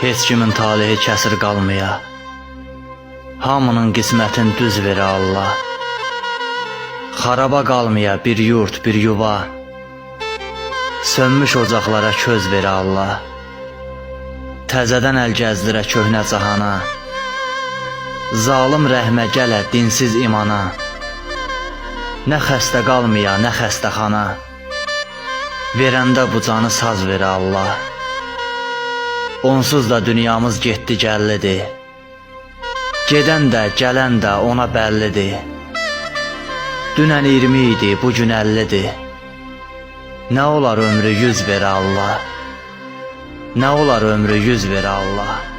Heç kimin talihi kəsir qalmaya, hamının qismətin düz verə Allah. Xaraba qalmaya bir yurt, bir yuva, sönmüş ocaqlara köz verə Allah. Təzədən əl gəzdirə köhnə cahana, zalım rəhmə gələ dinsiz imana. Nə xəstə qalmaya, nə xəstəxana, verəndə bu canı saz verə Allah. Onsuz da dünyamız getdi gəllidir, gedən də, gələn də ona bəllidir. Dünən 20 idi, bugün 50'dir. Nə olar ömrü 100 verə Allah, nə olar ömrü 100 verə Allah.